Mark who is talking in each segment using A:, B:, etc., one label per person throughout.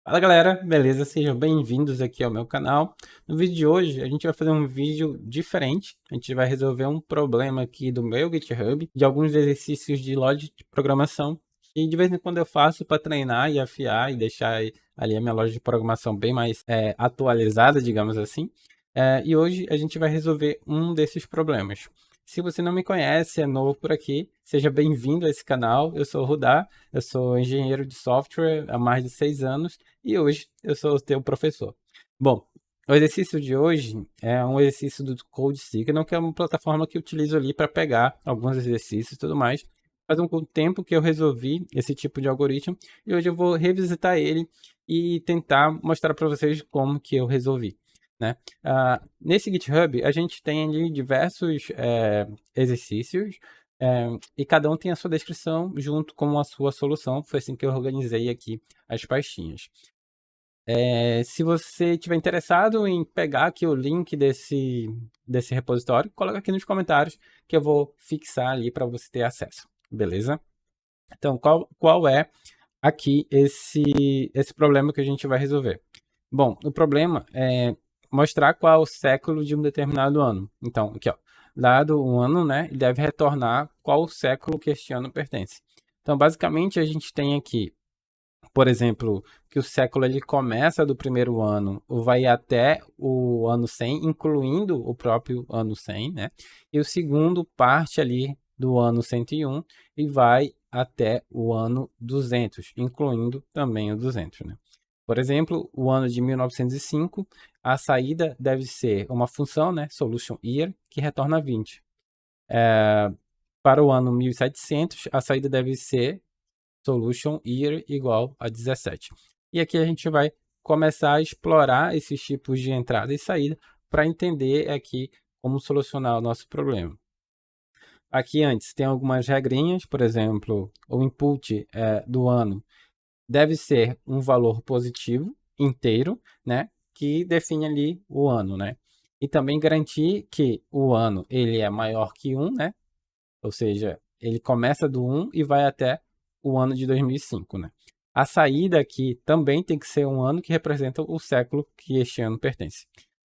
A: Fala galera, beleza? Sejam bem-vindos aqui ao meu canal. No vídeo de hoje a gente vai fazer um vídeo diferente. A gente vai resolver um problema aqui do meu GitHub, de alguns exercícios de loja de programação que de vez em quando eu faço para treinar e afiar e deixar ali a minha loja de programação bem mais atualizada, digamos assim. E hoje a gente vai resolver um desses problemas. Se você não me conhece, é novo por aqui, seja bem-vindo a esse canal. Eu sou o Rudá, eu sou engenheiro de software há mais de 6 anos e hoje eu sou o teu professor. Bom, o exercício de hoje é um exercício do Code Signal, que é uma plataforma que eu utilizo ali para pegar alguns exercícios e tudo mais. Faz um tempo que eu resolvi esse tipo de algoritmo e hoje eu vou revisitar ele e tentar mostrar para vocês como que eu resolvi. Né? Nesse GitHub a gente tem ali diversos exercícios e cada um tem a sua descrição junto com a sua solução. Foi assim que eu organizei aqui as pastinhas. Se você estiver interessado em pegar aqui o link desse repositório, coloca aqui nos comentários que eu vou fixar ali para você ter acesso, beleza? Então, qual é aqui esse problema que a gente vai resolver? Bom, o problema é mostrar qual é o século de um determinado ano. Então, aqui, ó, dado um ano, né, ele deve retornar qual século que este ano pertence. Então, basicamente, a gente tem aqui, por exemplo, que o século ele começa do primeiro ano, vai até o ano 100, incluindo o próprio ano 100, né? E o segundo parte ali do ano 101 e vai até o ano 200, incluindo também o 200, né? Por exemplo, o ano de 1905, a saída deve ser uma função, né, solution year, que retorna 20. Para o ano 1700, a saída deve ser solution year igual a 17. E aqui a gente vai começar a explorar esses tipos de entrada e saída para entender aqui como solucionar o nosso problema. Aqui antes tem algumas regrinhas, por exemplo, o input do ano deve ser um valor positivo inteiro, né, que define ali o ano, né? E também garantir que o ano ele é maior que 1, né? Ou seja, ele começa do 1 e vai até o ano de 2005, né? A saída aqui também tem que ser um ano que representa o século que este ano pertence.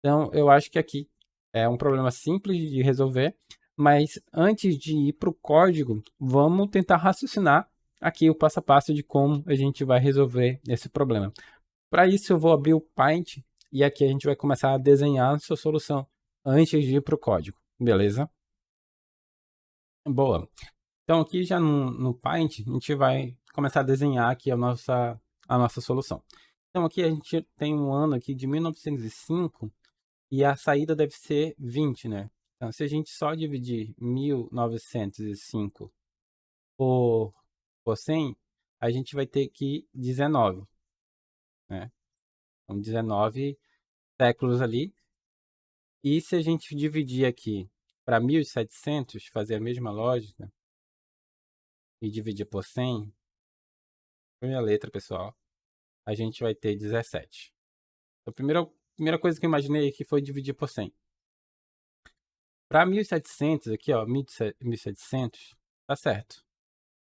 A: Então, eu acho que aqui é um problema simples de resolver, mas antes de ir para o código, vamos tentar raciocinar aqui o passo a passo de como a gente vai resolver esse problema. Para isso, eu vou abrir o Paint e aqui a gente vai começar a desenhar a sua solução antes de ir para o código, beleza? Boa. Então, aqui já no Paint, a gente vai começar a desenhar aqui a nossa solução. Então, aqui a gente tem um ano aqui de 1905 e a saída deve ser 20, né? Então, se a gente só dividir 1905 por, por 100, a gente vai ter que 19, né? Então, 19 séculos ali. E se a gente dividir aqui para 1700, fazer a mesma lógica e dividir por 100, primeira letra, pessoal, a gente vai ter 17. A primeira coisa que eu imaginei aqui foi dividir por 100. Para 1700, aqui, ó, 1700, tá certo,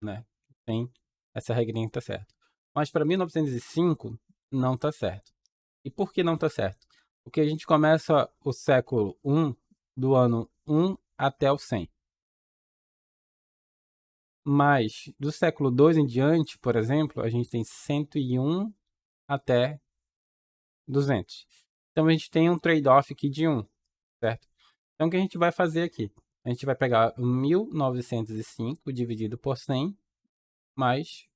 A: né? Tem essa regrinha que tá certo. Mas para 1905, não tá certo. E por que não tá certo? Porque a gente começa o século 1 do ano 1 até o 100. Mas do século 2 em diante, por exemplo, a gente tem 101 até 200. Então a gente tem um trade-off aqui de 1, certo? Então o que a gente vai fazer aqui? A gente vai pegar 1905 dividido por 100 mais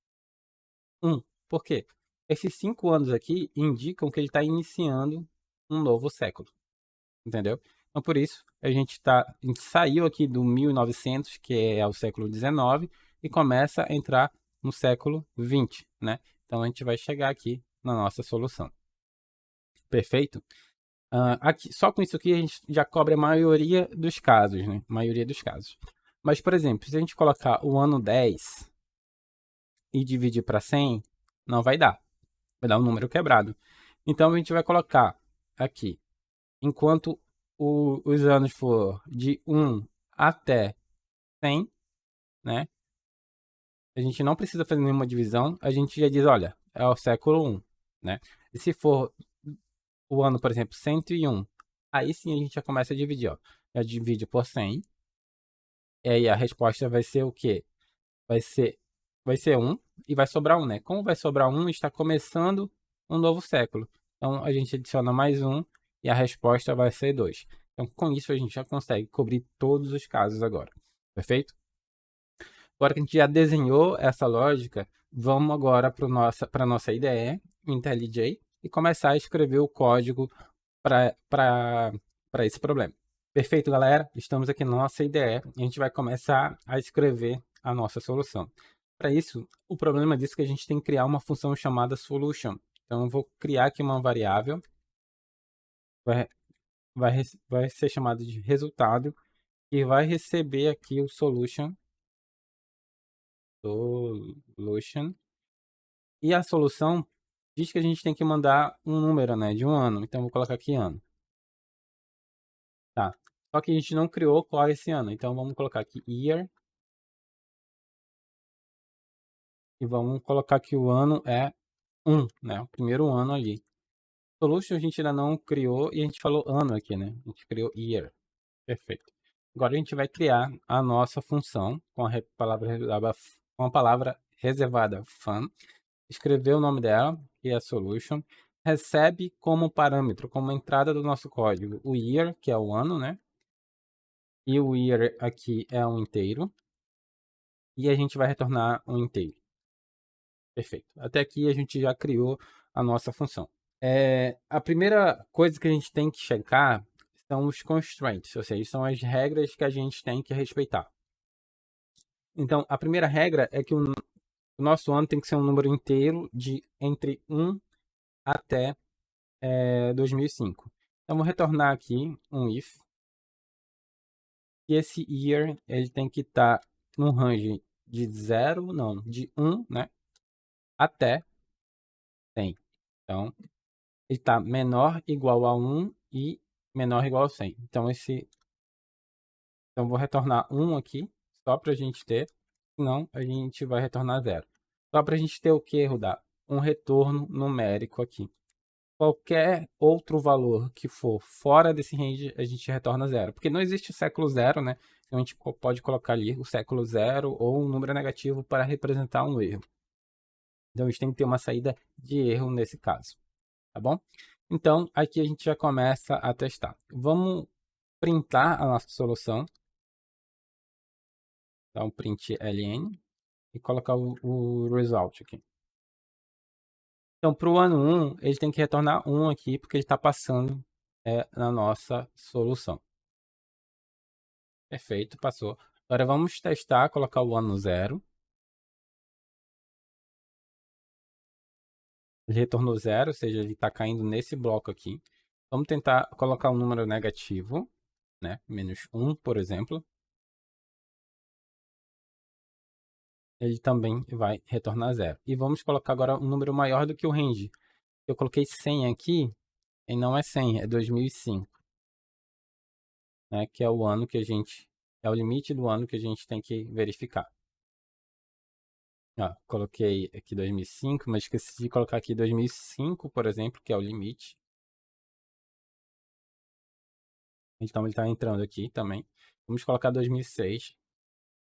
A: 1. Por quê? Esses 5 anos aqui indicam que ele está iniciando um novo século, entendeu? Então por isso a gente saiu aqui do 1900, que é o século 19, e começa a entrar no século 20, né? Então a gente vai chegar aqui na nossa solução. Perfeito? Aqui, só com isso aqui a gente já cobre a maioria dos casos, né? Maioria dos casos. Mas, por exemplo, se a gente colocar o ano 10 e dividir para 100, não vai dar. Vai dar um número quebrado. Então, a gente vai colocar aqui, enquanto os anos for de 1 até 100, né? A gente não precisa fazer nenhuma divisão. A gente já diz, olha, é o século 1. né? E se for o ano, por exemplo, 101, aí sim a gente já começa a dividir, ó. Já divide por 100, e aí a resposta vai ser o quê? Vai ser, vai ser 1 e vai sobrar 1, né? Como vai sobrar 1, está começando um novo século. Então a gente adiciona mais 1 e a resposta vai ser 2. Então com isso a gente já consegue cobrir todos os casos agora. Perfeito? Agora que a gente já desenhou essa lógica, vamos agora para a nossa IDE, IntelliJ, e começar a escrever o código para esse problema. Perfeito, galera? Estamos aqui na nossa IDE e a gente vai começar a escrever a nossa solução. Para isso, o problema disso é que a gente tem que criar uma função chamada solution. Então, eu vou criar aqui uma variável, vai, vai ser chamada de resultado, e vai receber aqui o solution, e a solução diz que a gente tem que mandar um número, né, de um ano. Então, eu vou colocar aqui ano. Tá. Só que a gente não criou qual é esse ano. Então, vamos colocar aqui year. E vamos colocar que o ano é 1, né? O primeiro ano ali. Solution a gente ainda não criou e a gente falou ano aqui, né? A gente criou year. Perfeito. Agora a gente vai criar a nossa função com a palavra reservada fun. Escrever o nome dela, que é solution. Recebe como parâmetro, como entrada do nosso código, o year, que é o ano, né? E o year aqui é um inteiro. E a gente vai retornar um inteiro. Perfeito. Até aqui a gente já criou a nossa função. A primeira coisa que a gente tem que checar são os constraints, ou seja, são as regras que a gente tem que respeitar. Então, a primeira regra é que o nosso ano tem que ser um número inteiro de entre 1 até 2005. Então, vou retornar aqui um if. E esse year ele tem que estar no range de 0, não, de 1, né, até 100. Então, ele está menor igual a 1 e menor igual a 100. Então vou retornar 1 aqui, só para a gente ter, senão a gente vai retornar 0. Só para a gente ter o que, Rudá? Um retorno numérico aqui. Qualquer outro valor que for fora desse range, a gente retorna 0. Porque não existe o século 0, né? Então a gente pode colocar ali o século 0 ou um número negativo para representar um erro. Então a gente tem que ter uma saída de erro nesse caso, tá bom? Então aqui a gente já começa a testar. Vamos printar a nossa solução. Dar um print ln e colocar o result aqui. Então, para o ano 1, ele tem que retornar 1 aqui, porque ele está passando na nossa solução. Perfeito, passou. Agora vamos testar, colocar o ano 0. Ele retornou 0, ou seja, ele está caindo nesse bloco aqui. Vamos tentar colocar um número negativo, né? Menos 1, por exemplo. Ele também vai retornar 0. E vamos colocar agora um número maior do que o range. Eu coloquei 100 aqui, e não é 100, é 2005. Né, que é o ano que a gente é o limite do ano que a gente tem que verificar. Ó, coloquei aqui 2005, mas esqueci de colocar aqui 2005, por exemplo, que é o limite. Então ele está entrando aqui também. Vamos colocar 2006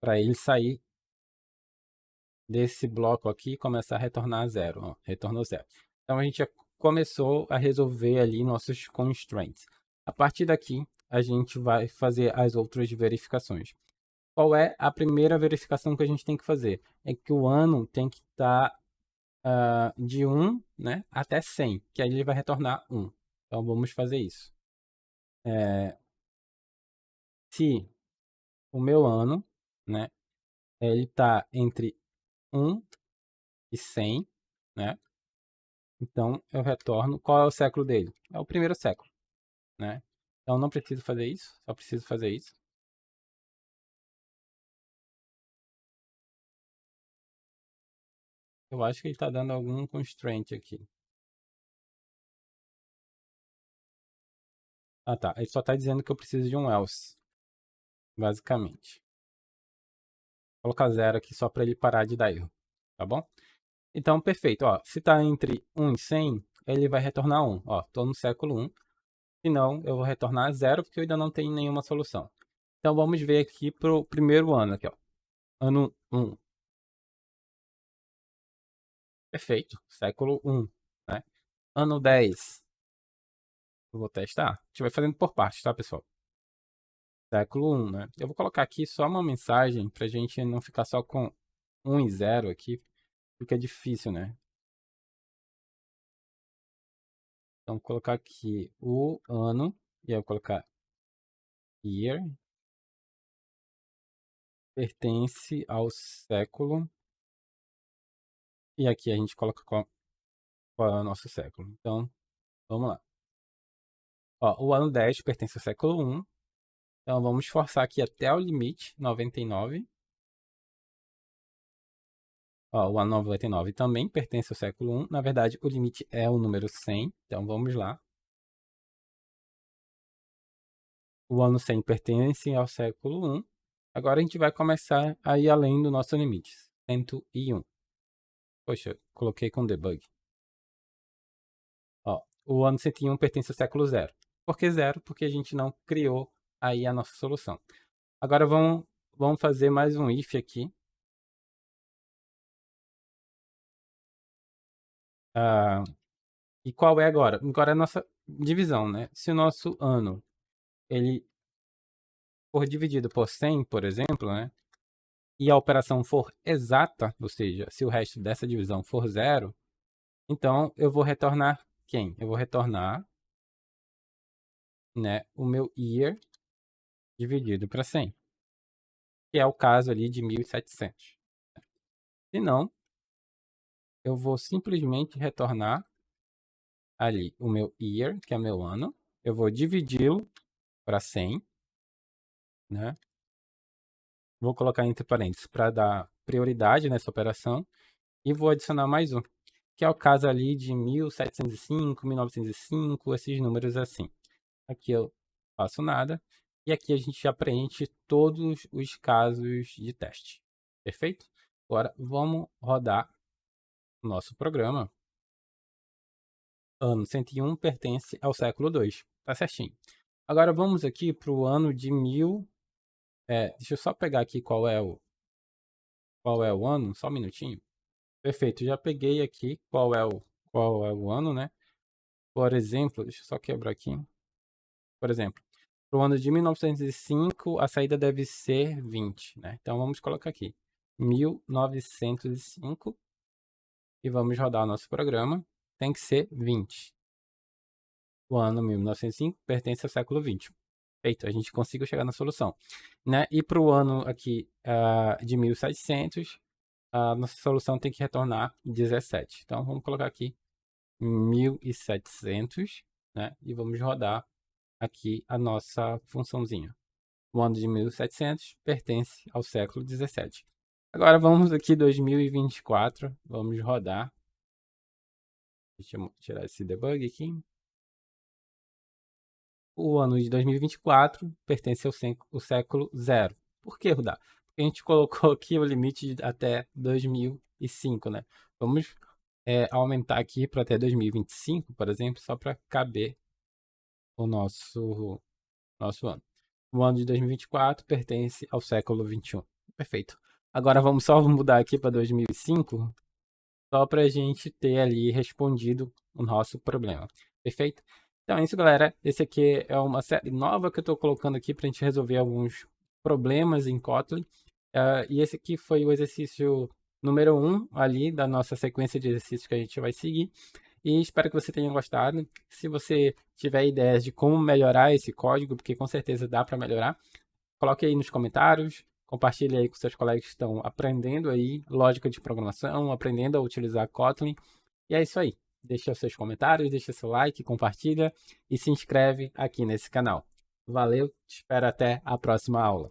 A: para ele sair desse bloco aqui e começar a retornar zero. Ó, retornou 0. Então a gente já começou a resolver ali nossos constraints. A partir daqui, a gente vai fazer as outras verificações. Qual é a primeira verificação que a gente tem que fazer? É que o ano tem que estar de 1, né, até 100, que aí ele vai retornar 1. Então vamos fazer isso. Se o meu ano, né, ele está entre 1 e 100, né, então eu retorno. Qual é o século dele? É o primeiro século, né? Então não preciso fazer isso, só preciso fazer isso. Eu acho que ele está dando algum constraint aqui. Ah, tá. Ele só está dizendo que eu preciso de um else, basicamente. Vou colocar 0 aqui só para ele parar de dar erro, tá bom? Então, perfeito. Ó, se está entre 1 e 100, ele vai retornar 1. Ó, estou no século 1. Se não, eu vou retornar 0, porque eu ainda não tenho nenhuma solução. Então, vamos ver aqui para o primeiro ano. Aqui, ó. Ano 1. Perfeito. Século 1. Né? Ano 10. Eu vou testar. A gente vai fazendo por partes, tá, pessoal? Século 1, né? Eu vou colocar aqui só uma mensagem para a gente não ficar só com 1 e 0 aqui. Fica difícil, né? Então, vou colocar aqui o ano. E eu vou colocar year. Pertence ao século. E aqui a gente coloca qual é o nosso século. Então, vamos lá. Ó, o ano 10 pertence ao século 1. Então, vamos forçar aqui até o limite, 99. Ó, o ano 99 também pertence ao século 1. Na verdade, o limite é o número 100. Então, vamos lá. O ano 100 pertence ao século 1. Agora, a gente vai começar a ir além do nosso limite. 101. Poxa, coloquei com debug. Ó, o ano 101 pertence ao século 0. Por que 0? Porque a gente não criou aí a nossa solução. Agora vamos fazer mais um if aqui. E qual é agora? Agora é a nossa divisão, né? Se o nosso ano ele for dividido por 100, por exemplo, né? E a operação for exata, ou seja, se o resto dessa divisão for 0, então eu vou retornar quem? Eu vou retornar, né, o meu year dividido para 100, que é o caso ali de 1700. Se não, eu vou simplesmente retornar ali o meu year, que é meu ano, eu vou dividi-lo para 100, né? Vou colocar entre parênteses para dar prioridade nessa operação e vou adicionar mais um, que é o caso ali de 1705, 1905, esses números assim. Aqui eu faço nada e aqui a gente já preenche todos os casos de teste. Perfeito? Agora vamos rodar o nosso programa. Ano 101 pertence ao século 2. Tá certinho. Agora vamos aqui para o ano de 1000. Deixa eu só pegar aqui qual é o ano, só um minutinho. Perfeito, já peguei aqui qual é o ano, né? Por exemplo, deixa eu só quebrar aqui. Por exemplo, para o ano de 1905, a saída deve ser 20, né? Então vamos colocar aqui 1905 e vamos rodar o nosso programa. Tem que ser 20. O ano 1905 pertence ao século 20. Feito, a gente conseguiu chegar na solução, né? E para o ano aqui de 1700, a nossa solução tem que retornar 17. Então vamos colocar aqui 1700, né? E vamos rodar aqui a nossa funçãozinha. O ano de 1700 pertence ao século 17. Agora vamos aqui 2024, vamos rodar. Deixa eu tirar esse debug aqui. O ano de 2024 pertence ao século 0. Por que, Rudá? Porque a gente colocou aqui o limite de até 2005, né? Vamos aumentar aqui para até 2025, por exemplo, só para caber o nosso ano. O ano de 2024 pertence ao século 21. Perfeito. Agora vamos só mudar aqui para 2005, só para a gente ter ali respondido o nosso problema. Perfeito? Então é isso, galera. Esse aqui é uma série nova que eu estou colocando aqui para a gente resolver alguns problemas em Kotlin. E esse aqui foi o exercício número 1 ali da nossa sequência de exercícios que a gente vai seguir. E espero que você tenha gostado. Se você tiver ideias de como melhorar esse código, porque com certeza dá para melhorar, coloque aí nos comentários, compartilhe aí com seus colegas que estão aprendendo aí lógica de programação, aprendendo a utilizar Kotlin. E é isso aí. Deixa seus comentários, deixa seu like, compartilha e se inscreve aqui nesse canal. Valeu, te espero até a próxima aula.